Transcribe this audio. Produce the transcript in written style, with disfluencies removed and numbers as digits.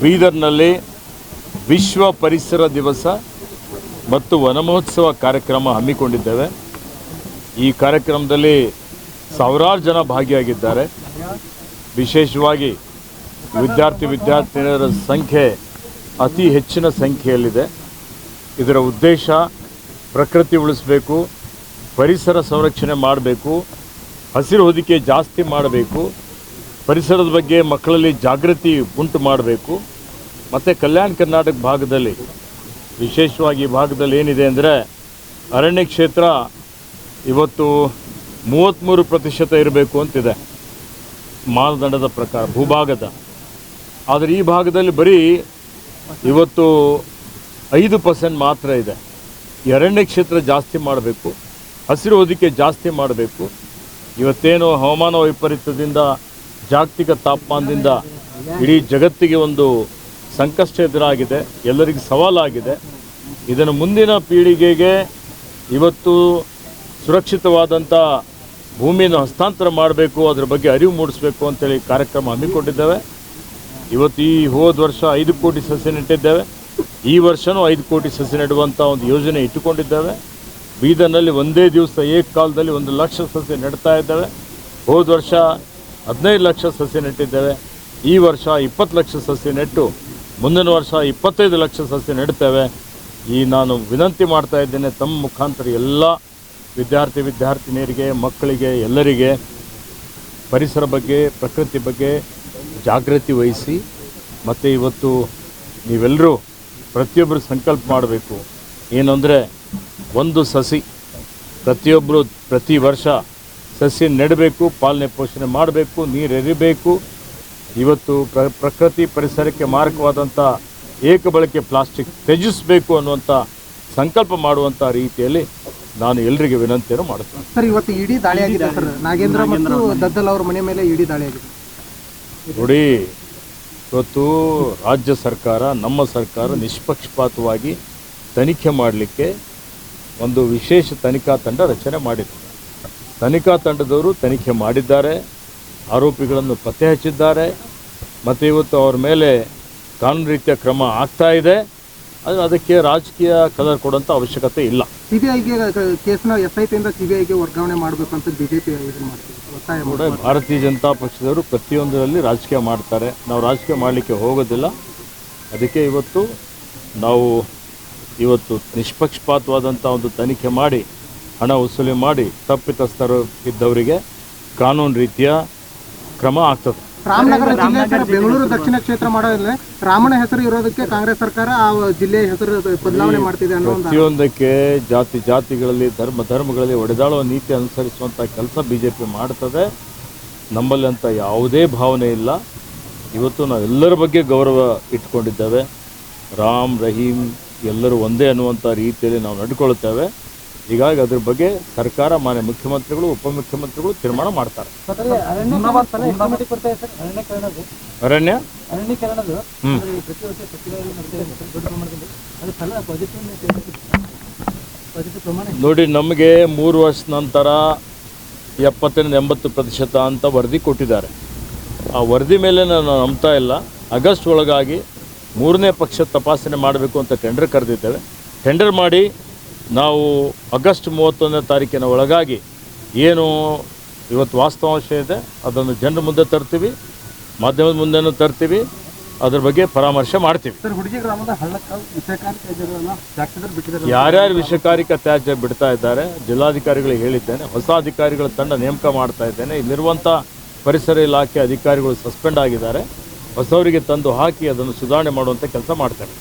ಬೀದರ್ನಲ್ಲಿ ವಿಶ್ವ ಪರಿಸರ ದಿವಸ ಮತ್ತು ವನಮಹೋತ್ಸವ ಕಾರ್ಯಕ್ರಮ ಹಮ್ಮಿಕೊಂಡಿದ್ದೇವೆ. ಈ ಕಾರ್ಯಕ್ರಮದಲ್ಲಿ ಸಾವಿರಾರು ಜನ ಭಾಗಿಯಾಗಿದ್ದಾರೆ. ವಿಶೇಷವಾಗಿ ವಿದ್ಯಾರ್ಥಿನಿಯರ ಸಂಖ್ಯೆ ಅತಿ ಹೆಚ್ಚಿನ ಸಂಖ್ಯೆಯಲ್ಲಿದೆ. ಇದರ ಉದ್ದೇಶ ಪ್ರಕೃತಿ ಉಳಿಸಬೇಕು, ಪರಿಸರ ಸಂರಕ್ಷಣೆ ಮಾಡಬೇಕು, ಹಸಿರು ಹೊದಿಕೆ ಜಾಸ್ತಿ ಮಾಡಬೇಕು, ಪರಿಸರದ ಬಗ್ಗೆ ಮಕ್ಕಳಲ್ಲಿ ಜಾಗೃತಿ ಉಂಟು ಮಾಡಬೇಕು. ಮತ್ತು ಕಲ್ಯಾಣ ಕರ್ನಾಟಕ ಭಾಗದಲ್ಲಿ ವಿಶೇಷವಾಗಿ ಈ ಭಾಗದಲ್ಲಿ ಏನಿದೆ ಅಂದರೆ ಅರಣ್ಯ ಕ್ಷೇತ್ರ ಇವತ್ತು 33% ಇರಬೇಕು ಅಂತಿದೆ ಮಾನದಂಡದ ಪ್ರಕಾರ ಭೂಭಾಗದ. ಆದರೆ ಈ ಭಾಗದಲ್ಲಿ ಬರೀ ಇವತ್ತು 5% ಮಾತ್ರ ಇದೆ. ಈ ಅರಣ್ಯ ಕ್ಷೇತ್ರ ಜಾಸ್ತಿ ಮಾಡಬೇಕು, ಹಸಿರು ಹೊದಿಕೆ ಜಾಸ್ತಿ ಮಾಡಬೇಕು. ಇವತ್ತೇನು ಹವಾಮಾನ ವೈಪರೀತ್ಯದಿಂದ ಜಾಗತಿಕ ತಾಪಮಾನದಿಂದ ಇಡೀ ಜಗತ್ತಿಗೆ ಒಂದು ಸಂಕಷ್ಟ ಎದುರಾಗಿದೆ, ಎಲ್ಲರಿಗೂ ಸವಾಲಾಗಿದೆ. ಇದನ್ನು ಮುಂದಿನ ಪೀಳಿಗೆಗೆ ಇವತ್ತು ಸುರಕ್ಷಿತವಾದಂಥ ಭೂಮಿಯನ್ನು ಹಸ್ತಾಂತರ ಮಾಡಬೇಕು, ಅದರ ಬಗ್ಗೆ ಅರಿವು ಮೂಡಿಸಬೇಕು ಅಂತೇಳಿ ಕಾರ್ಯಕ್ರಮ ಹಮ್ಮಿಕೊಂಡಿದ್ದೇವೆ. ಇವತ್ತು ಈ ಹೋದ ವರ್ಷ 5 ಕೋಟಿ ಸಸಿ ನೆಟ್ಟಿದ್ದೇವೆ. ಈ ವರ್ಷವೂ 5 ಕೋಟಿ ಸಸಿ ನೆಡುವಂಥ ಒಂದು ಯೋಜನೆ ಇಟ್ಟುಕೊಂಡಿದ್ದೇವೆ. ಬೀದರ್ನಲ್ಲಿ ಒಂದೇ ದಿವಸ ಏಕಕಾಲದಲ್ಲಿ 1 ಲಕ್ಷ ಸಸಿ ನೆಡ್ತಾ ಇದ್ದೇವೆ. ಹೋದ ವರ್ಷ 15 ಲಕ್ಷ ಸಸಿ ನೆಟ್ಟಿದ್ದೇವೆ. ಈ ವರ್ಷ 20 ಲಕ್ಷ ಸಸಿ ನೆಟ್ಟು ಮುಂದಿನ ವರ್ಷ 25 ಲಕ್ಷ ಸಸಿ ನೆಡ್ತೇವೆ. ನಾನು ವಿನಂತಿ ಮಾಡ್ತಾ ಇದ್ದೇನೆ ತಮ್ಮ ಮುಖಾಂತರ ಎಲ್ಲ ವಿದ್ಯಾರ್ಥಿನಿಯರಿಗೆ, ಮಕ್ಕಳಿಗೆ, ಎಲ್ಲರಿಗೆ ಪರಿಸರ ಬಗ್ಗೆ, ಪ್ರಕೃತಿ ಬಗ್ಗೆ ಜಾಗೃತಿ ವಹಿಸಿ. ಮತ್ತು ಇವತ್ತು ನೀವೆಲ್ಲರೂ ಪ್ರತಿಯೊಬ್ಬರು ಸಂಕಲ್ಪ ಮಾಡಬೇಕು. ಏನಂದರೆ ಒಂದು ಸಸಿ ಪ್ರತಿಯೊಬ್ಬರು ಪ್ರತಿ ವರ್ಷ ಸಸಿ ನೆಡಬೇಕು, ಪಾಲನೆ ಪೋಷಣೆ ಮಾಡಬೇಕು, ನೀರು ಎರಿಬೇಕು. ಇವತ್ತು ಪ್ರಕೃತಿ ಪರಿಸರಕ್ಕೆ ಮಾರಕವಾದಂಥ ಏಕಬಳಕೆ ಪ್ಲಾಸ್ಟಿಕ್ ತ್ಯಜಿಸಬೇಕು ಅನ್ನುವಂಥ ಸಂಕಲ್ಪ ಮಾಡುವಂಥ ರೀತಿಯಲ್ಲಿ ನಾನು ಎಲ್ಲರಿಗೆ ವಿನಂತಿಯನ್ನು ಮಾಡುತ್ತೇನೆ. ಸರ್, ಇವತ್ತು ಇಡೀ ದಾಳಿ ಆಗಿದೆ ಸರ್. ನಾಗೇಂದ್ರ ಮತ್ತು ದದ್ದಲ್ ಅವರ ಮನೆ ಮೇಲೆ ಇಡೀ ದಾಳಿ ಆಗಿದೆ. ನೋಡಿ, ಇವತ್ತು ರಾಜ್ಯ ಸರ್ಕಾರ, ನಮ್ಮ ಸರ್ಕಾರ ನಿಷ್ಪಕ್ಷಪಾತವಾಗಿ ತನಿಖೆ ಮಾಡಲಿಕ್ಕೆ ಒಂದು ವಿಶೇಷ ತನಿಖಾ ತಂಡ ರಚನೆ ಮಾಡಿದೆ. ತನಿಖಾ ತಂಡದವರು ತನಿಖೆ ಮಾಡಿದ್ದಾರೆ, ಆರೋಪಿಗಳನ್ನು ಪತ್ತೆ ಹಚ್ಚಿದ್ದಾರೆ. ಮತ್ತು ಇವತ್ತು ಅವ್ರ ಮೇಲೆ ಕಾನೂನು ರೀತಿಯ ಕ್ರಮ ಆಗ್ತಾ ಇದೆ. ಅದಕ್ಕೆ ರಾಜಕೀಯ ಕಲರ್ ಕೊಡುವಂಥ ಅವಶ್ಯಕತೆ ಇಲ್ಲ. ಸಿಬಿಐಗೆ ಕೇಸ್ನ SITಯಿಂದ ಸಿಬಿಐಗೆ ವರ್ಗಾವಣೆ ಮಾಡಬೇಕು ಅಂತ ಬಿಜೆಪಿ ಒತ್ತಾಯ ಕೂಡ ಭಾರತೀಯ ಜನತಾ ಪಕ್ಷದವರು ಪ್ರತಿಯೊಂದರಲ್ಲಿ ರಾಜಕೀಯ ಮಾಡ್ತಾರೆ. ನಾವು ರಾಜಕೀಯ ಮಾಡಲಿಕ್ಕೆ ಹೋಗೋದಿಲ್ಲ. ಅದಕ್ಕೆ ನಾವು ಇವತ್ತು ನಿಷ್ಪಕ್ಷಪಾತವಾದಂಥ ಒಂದು ತನಿಖೆ ಮಾಡಿ ಹಣ ವಸೂಲಿ ಮಾಡಿ ತಪ್ಪಿತಸ್ಥರು ಇದ್ದವರಿಗೆ ಕಾನೂನು ರೀತಿಯ ಕ್ರಮ ಆಗ್ತದೆ. ರಾಮನಗರ ಜಿಲ್ಲೆ ಬೆಂಗಳೂರು ದಕ್ಷಿಣ ಕ್ಷೇತ್ರ ಮಾಡೋದಿಲ್ಲ, ರಾಮನ ಹೆಸರು ಇರೋದಕ್ಕೆ ಕಾಂಗ್ರೆಸ್ ಸರ್ಕಾರ ಆ ಜಿಲ್ಲೆಯ ಹೆಸರು ಬದಲಾವಣೆ ಮಾಡ್ತಿದೆ ಅನ್ನೋ ಪ್ರತಿಯೊಂದಕ್ಕೆ ಜಾತಿಗಳಲ್ಲಿ ಧರ್ಮಗಳಲ್ಲಿ ಒಡೆದಾಳುವ ನೀತಿ ಅನುಸರಿಸುವಂಥ ಕೆಲಸ BJP ಮಾಡ್ತದೆ. ನಮ್ಮಲ್ಲಿ ಅಂತ ಯಾವುದೇ ಭಾವನೆ ಇಲ್ಲ. ಇವತ್ತು ನಾವೆಲ್ಲರ ಬಗ್ಗೆ ಗೌರವ ಇಟ್ಕೊಂಡಿದ್ದೇವೆ. ರಾಮ್ ರಹೀಮ್ ಎಲ್ಲರೂ ಒಂದೇ ಅನ್ನುವಂಥ ರೀತಿಯಲ್ಲಿ ನಾವು ನಡ್ಕೊಳ್ತೇವೆ. ಹೀಗಾಗಿ ಅದ್ರ ಬಗ್ಗೆ ಸರ್ಕಾರ, ಮಾನ್ಯ ಮುಖ್ಯಮಂತ್ರಿಗಳು, ಉಪಮುಖ್ಯಮಂತ್ರಿಗಳು ತೀರ್ಮಾನ ಮಾಡ್ತಾರೆ. ಅರಣ್ಯ ನೋಡಿ, ನಮಗೆ 3 ವರ್ಷ ನಂತರ 70-80% ಅಂತ ವರದಿ ಕೊಟ್ಟಿದ್ದಾರೆ. ಆ ವರದಿ ಮೇಲೆ ನಾನು ನಂಬ್ತಾ ಇಲ್ಲ. ಆಗಸ್ಟ್ ಒಳಗಾಗಿ 3ನೇ ಪಕ್ಷ ತಪಾಸಣೆ ಮಾಡಬೇಕು ಅಂತ ಟೆಂಡರ್ ಕರೆದಿದ್ದೇವೆ. ಟೆಂಡರ್ ಮಾಡಿ ನಾವು ಆಗಸ್ಟ್ 31ನೇ ತಾರೀಕಿನ ಒಳಗಾಗಿ ಏನು ಇವತ್ತು ವಾಸ್ತವಾಂಶ ಇದೆ ಅದನ್ನು ಜನರ ಮುಂದೆ ತರ್ತೀವಿ, ಮಾಧ್ಯಮದ ಮುಂದೆನೂ ತರ್ತೀವಿ, ಅದ್ರ ಬಗ್ಗೆ ಪರಾಮರ್ಶೆ ಮಾಡ್ತೀವಿ. ಯಾರ್ಯಾರು ವಿಷಕಾರಿಕ ತ್ಯಾಜ್ಯ ಬಿಡ್ತಾ ಇದ್ದಾರೆ ಜಿಲ್ಲಾಧಿಕಾರಿಗಳಿಗೆ ಹೇಳಿದ್ದೇನೆ. ಹೊಸ ಅಧಿಕಾರಿಗಳ ತಂಡ ನೇಮಕ ಮಾಡ್ತಾ ಇದ್ದೇನೆ. ಇಲ್ಲಿರುವಂಥ ಪರಿಸರ ಇಲಾಖೆ ಅಧಿಕಾರಿಗಳು ಸಸ್ಪೆಂಡ್ ಆಗಿದ್ದಾರೆ. ಹೊಸವರಿಗೆ ತಂದು ಹಾಕಿ ಅದನ್ನು ಸುಧಾರಣೆ ಮಾಡುವಂಥ ಕೆಲಸ ಮಾಡ್ತಾರೆ.